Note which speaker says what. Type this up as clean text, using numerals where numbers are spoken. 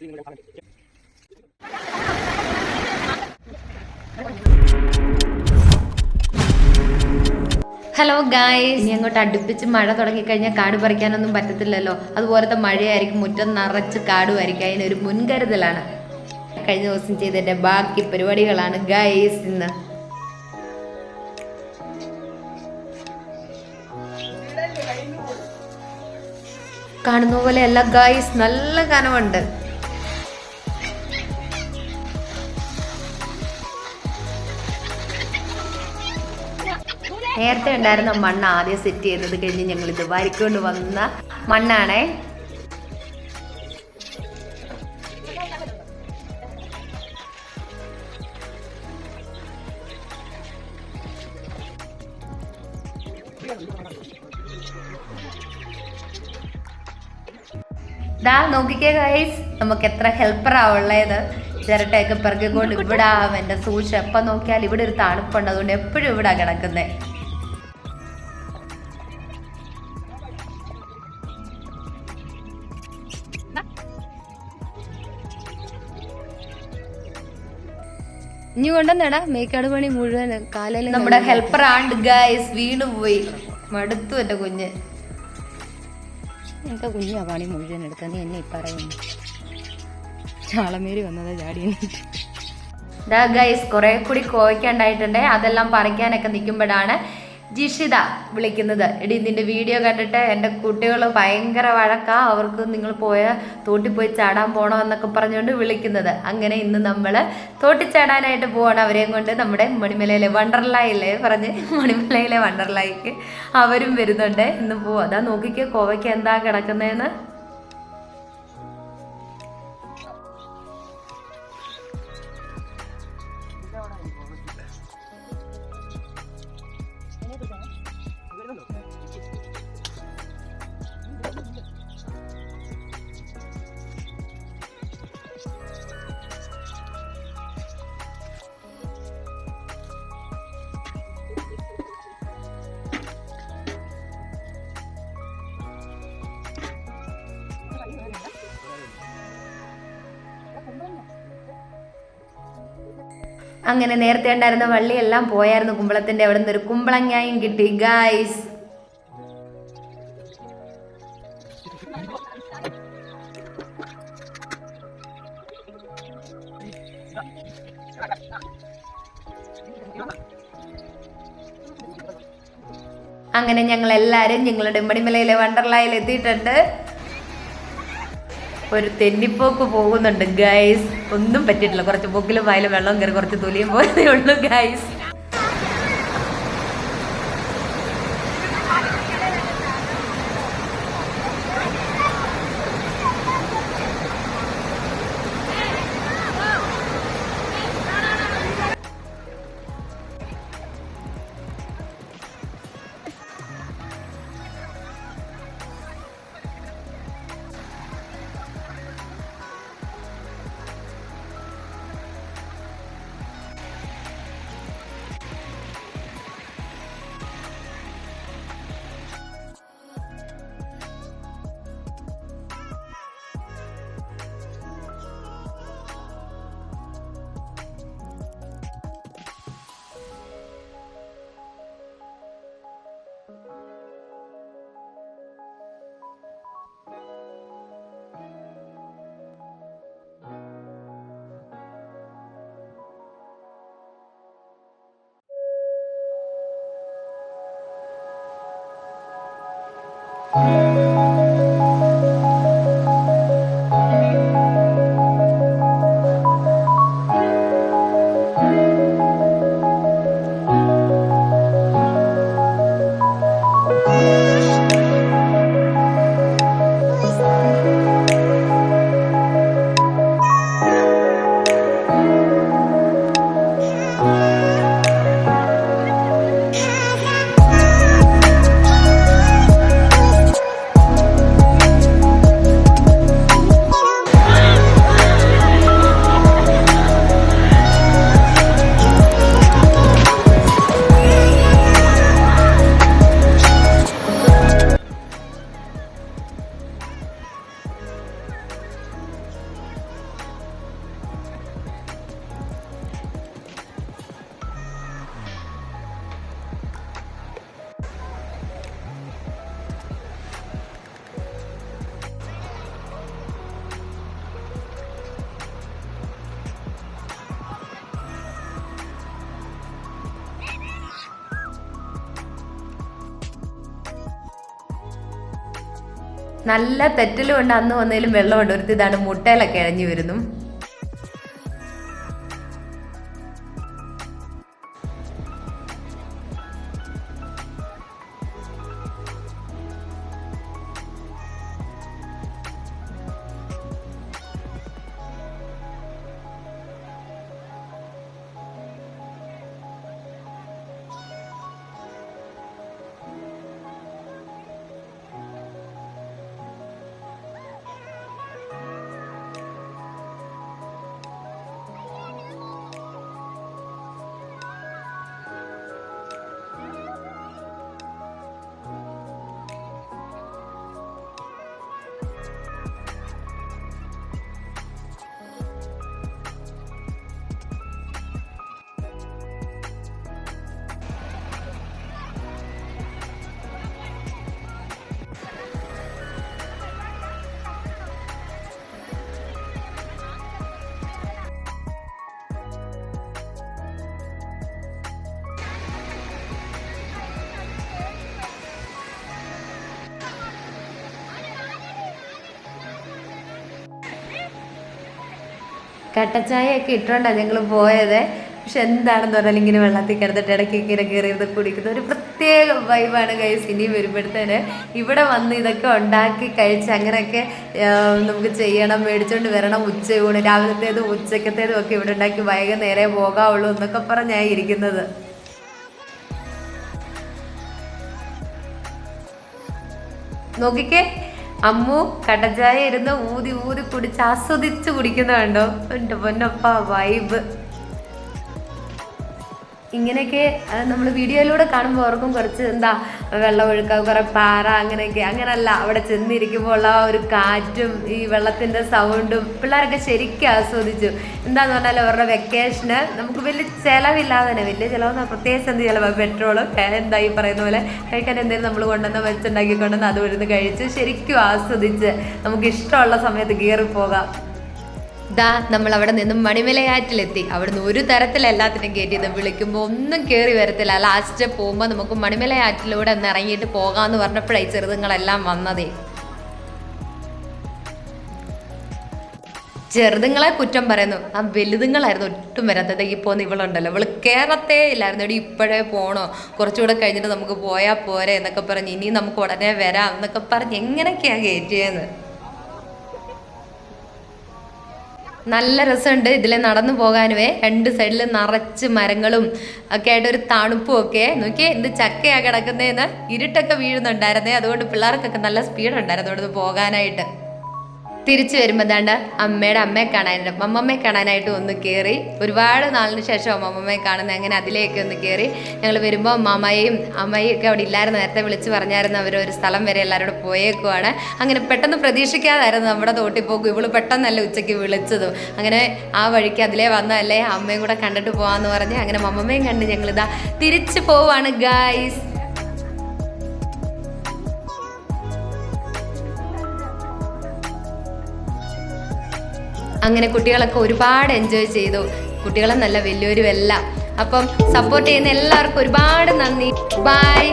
Speaker 1: Hello guys, ഇനി അങ്ങോട്ട് അടുപ്പിച്ച് മഴ തുടങ്ങിക്കഴിഞ്ഞാൽ കാട് പറിക്കാനൊന്നും പറ്റത്തില്ലല്ലോ. അതുപോലത്തെ മഴയായിരിക്കും, മുറ്റം നിറച്ച് കാടുമായിരിക്കും. അതിനൊരു മുൻകരുതലാണ്. കഴിഞ്ഞ ദിവസം ചെയ്തതിന്റെ ബാക്കി പരിപാടികളാണ് ഗായ്സ് ഇന്ന്. കാണുന്ന പോലെ അല്ല ഗായ്സ്, നല്ല കനവുണ്ട്. നേരത്തെ ഉണ്ടായിരുന്ന മണ്ണ് ആദ്യം സെറ്റ് ചെയ്തത് കഴിഞ്ഞ് ഞങ്ങൾ ഇത് വാരിക്കൊണ്ട് വന്ന മണ്ണാണേ. ദാ നോക്കിക്കേ ഗൈസ്, നമുക്ക് എത്ര ഹെൽപ്പറാ ഉള്ളത്. ചിരട്ടയൊക്കെ പിറകിക്കൊണ്ട് ഇവിടെ എൻ്റെ സൂക്ഷിച്ച് എപ്പം നോക്കിയാൽ ഇവിടെ ഒരു തണുപ്പുണ്ട്, അതുകൊണ്ട് എപ്പോഴും ഇവിടെ കിടക്കുന്നേ. ഇനി കൊണ്ടുവന്നേടാ മേക്കാട് പണി മുഴുവൻ കാലയിൽ. നമ്മുടെ ഹെൽപ്പർ ആണ്ട് ഗൈസ് വീണുപോയി, മടുത്തു എന്റെ കുഞ്ഞ്.
Speaker 2: എന്റെ കുഞ്ഞാ പണി മുഴുവൻ എടുക്കാൻ, നീ എന്നെ പറയുന്നു. ചാളമേരി വന്നതാ ചാടി.
Speaker 1: ഗൈസ് കുറെ കൂടി കോവയ്ക്കുണ്ടായിട്ടുണ്ട്. അതെല്ലാം പറിക്കാനൊക്കെ നിൽക്കുമ്പോഴാണ് ജിഷിത വിളിക്കുന്നത്. എടി നിന്റെ വീഡിയോ കണ്ടിട്ട് എൻ്റെ കുട്ടികൾ ഭയങ്കര വഴക്കാ, അവർക്ക് നിങ്ങൾ തോട്ടിൽ പോയി ചാടാൻ പോകണം എന്നൊക്കെ പറഞ്ഞുകൊണ്ട് വിളിക്കുന്നത്. അങ്ങനെ ഇന്ന് നമ്മൾ തോട്ടിൽ ചാടാനായിട്ട് പോവാണ് അവരെയും കൊണ്ട്. നമ്മുടെ മണിമലയിലെ വണ്ടർലായില്ലേ പറഞ്ഞ്, മണിമലയിലെ വണ്ടർലായിക്ക് അവരും വരുന്നുണ്ട്. ഇന്ന് പോവാം. അതാ നോക്കിക്കോ കോവയ്ക്ക് എന്താ കിടക്കുന്നതെന്ന്. അങ്ങനെ നേരത്തെ ഉണ്ടായിരുന്ന വള്ളിയെല്ലാം പോയായിരുന്നു. കുമ്പളത്തിന്റെ അവിടെ നിന്ന് ഒരു കുമ്പളങ്ങായും കിട്ടി ഗായ്സ്. അങ്ങനെ ഞങ്ങൾ എല്ലാവരും ഞങ്ങളുടെ മണിമലയിലെ വണ്ടർലായിൽ എത്തിയിട്ടുണ്ട്. ഒരു തെന്നിപ്പോക്ക് പോകുന്നുണ്ട് ഗൈസ്. ഒന്നും പറ്റിയിട്ടില്ല, കുറച്ച് പൊക്കിലും വായിലും വെള്ളം കയറി കുറച്ച് തൊലിയും പോയതേ ഉള്ളൂ ഗൈസ്. നല്ല തെറ്റലും ഉണ്ട്, അന്ന് വന്നതിലും വെള്ളമുണ്ട്. ഒരുത്തി ഇതാണ് മുട്ടയിലൊക്കെ ഇഴഞ്ഞു വരുന്നു. കട്ടച്ചായയൊക്കെ ഇട്ടുകൊണ്ടാണ് ഞങ്ങൾ പോയത്. പക്ഷെ എന്താണെന്ന് പറഞ്ഞാൽ ഇങ്ങനെ വെള്ളത്തിൽ കിടന്നിട്ട് ഇടയ്ക്ക് ഇങ്ങനെ കയറിയത് കുടിക്കുന്ന ഒരു പ്രത്യേക വൈബാണ് ഗൈസ്. ഇനി വരുമ്പോഴത്തേന് ഇവിടെ വന്ന് ഇതൊക്കെ ഉണ്ടാക്കി കഴിച്ച് അങ്ങനെയൊക്കെ നമുക്ക് ചെയ്യണം, മേടിച്ചുകൊണ്ട് വരണം. ഉച്ചയൂണ് രാവിലത്തേതും ഉച്ചക്കത്തേതും ഒക്കെ ഇവിടെ ഉണ്ടാക്കി വൈകുന്നേരമേ പോകാവുള്ളൂ എന്നൊക്കെ പറഞ്ഞാണ് ഇരിക്കുന്നത്. നോക്കിക്കേ, അമ്മു കട്ടച്ചായ ഇരുന്ന് ഊതി ഊതി കുടിച്ച് ആസ്വദിച്ച് കുടിക്കുന്ന കണ്ടോ. എൻ്റെ പൊന്നപ്പ വൈബ്. ഇങ്ങനെയൊക്കെ നമ്മൾ വീഡിയോയിലൂടെ കാണുമ്പോൾ ഓർക്കും കുറച്ച് എന്താ വെള്ളം ഒഴുക്കുക, കുറെ പാറ അങ്ങനെയൊക്കെ. അങ്ങനല്ല, അവിടെ ചെന്നിരിക്കുമ്പോൾ ഉള്ള ആ ഒരു കാറ്റും ഈ വെള്ളത്തിൻ്റെ സൗണ്ടും പിള്ളേരൊക്കെ ശരിക്കും ആസ്വദിച്ചു. എന്താന്ന് പറഞ്ഞാൽ അവരുടെ വെക്കേഷന് നമുക്ക് വലിയ ചിലവില്ലാതെ തന്നെ, വലിയ ചിലവെന്ന് പ്രത്യേകിച്ച് എന്ത് ചിലവ്, പെട്രോളും എന്താ ഈ പറയുന്ന പോലെ കഴിക്കാൻ എന്തെങ്കിലും നമ്മൾ കൊണ്ടുവന്ന് വെച്ചുണ്ടാക്കി കൊണ്ടുവന്ന് അത് വരുന്ന് കഴിച്ച് ശരിക്കും ആസ്വദിച്ച് നമുക്ക് ഇഷ്ടമുള്ള സമയത്ത് കയറി പോകാം. ഇതാ നമ്മൾ അവിടെ നിന്നും മണിമലയാറ്റിലെത്തി. അവിടുന്ന് ഒരു തരത്തിൽ എല്ലാത്തിനും കയറ്റിയത്, വിളിക്കുമ്പോൾ ഒന്നും കയറി വരത്തില്ല. ലാസ്റ്റ് പോകുമ്പോൾ നമുക്ക് മണിമലയാറ്റിലൂടെ ഒന്ന് ഇറങ്ങിയിട്ട് പോകാമെന്ന് പറഞ്ഞപ്പോഴായി ചെറുതുങ്ങളെല്ലാം വന്നതേ. ചെറുതുങ്ങളെ കുറ്റം പറയുന്നു, ആ വലുതുങ്ങളായിരുന്നു ഒട്ടും വരാത്തത്. ഈ പോകുന്ന ഇവളുണ്ടല്ലോ, ഇവള് കയറത്തേ ഇല്ലായിരുന്നു. എടി ഇപ്പോഴേ പോണോ, കുറച്ചുകൂടെ കഴിഞ്ഞിട്ട് നമുക്ക് പോയാൽ പോരെ എന്നൊക്കെ പറഞ്ഞ്, ഇനി നമുക്ക് ഉടനെ വരാം എന്നൊക്കെ പറഞ്ഞ് എങ്ങനെയൊക്കെയാണ് കയറ്റിയെന്ന്. നല്ല രസമുണ്ട് ഇതിലെ നടന്നു പോകാനുവേ. രണ്ട് സൈഡിൽ നിറച്ച് മരങ്ങളും ഒക്കെ ആയിട്ട് ഒരു തണുപ്പും ഒക്കെ. നോക്കിയേ എന്ത് ചക്കയാണ് കിടക്കുന്നതെന്ന്. ഇരുട്ടൊക്കെ വീഴുന്നുണ്ടായിരുന്നേ, അതുകൊണ്ട് പിള്ളേർക്കൊക്കെ നല്ല സ്പീഡ് ഉണ്ടായിരുന്നു അവിടുന്ന് പോകാനായിട്ട്. തിരിച്ചു വരുമ്പോൾ ദാണ്ട് അമ്മയുടെ അമ്മയെ കാണാനായിട്ട്, മമ്മമ്മയെ കാണാനായിട്ട് ഒന്ന് കയറി. ഒരുപാട് നാളിന് ശേഷം മമ്മമ്മയെ കാണുന്നത്. അങ്ങനെ അതിലേക്ക് ഒന്ന് കയറി. ഞങ്ങൾ വരുമ്പോൾ മാമയും അമ്മയും ഒക്കെ അവിടെ ഇല്ലായിരുന്നു. നേരത്തെ വിളിച്ച് പറഞ്ഞായിരുന്നു അവർ ഒരു സ്ഥലം വരെ എല്ലാവരും പോയേക്കുവാണ്. അങ്ങനെ പെട്ടെന്ന് പ്രതീക്ഷിക്കാതായിരുന്നു നമ്മുടെ തോട്ടിൽ പോകും. ഇവള് പെട്ടെന്നല്ല ഉച്ചയ്ക്ക് വിളിച്ചതും. അങ്ങനെ ആ വഴിക്ക് അതിലേ വന്നതല്ലേ, അമ്മയും കൂടെ കണ്ടിട്ട് പോകാമെന്ന് പറഞ്ഞ് അങ്ങനെ മമ്മമ്മയും കണ്ട് ഞങ്ങളിതാ തിരിച്ചു പോവാണ് ഗായ്സ്. അങ്ങനെ കുട്ടികളൊക്കെ ഒരുപാട് എൻജോയ് ചെയ്തു. കുട്ടികളെ നല്ല വലിയൊരു എല്ലാം. അപ്പം സപ്പോർട്ട് ചെയ്യുന്ന എല്ലാവർക്കും ഒരുപാട് നന്ദി. ബൈ.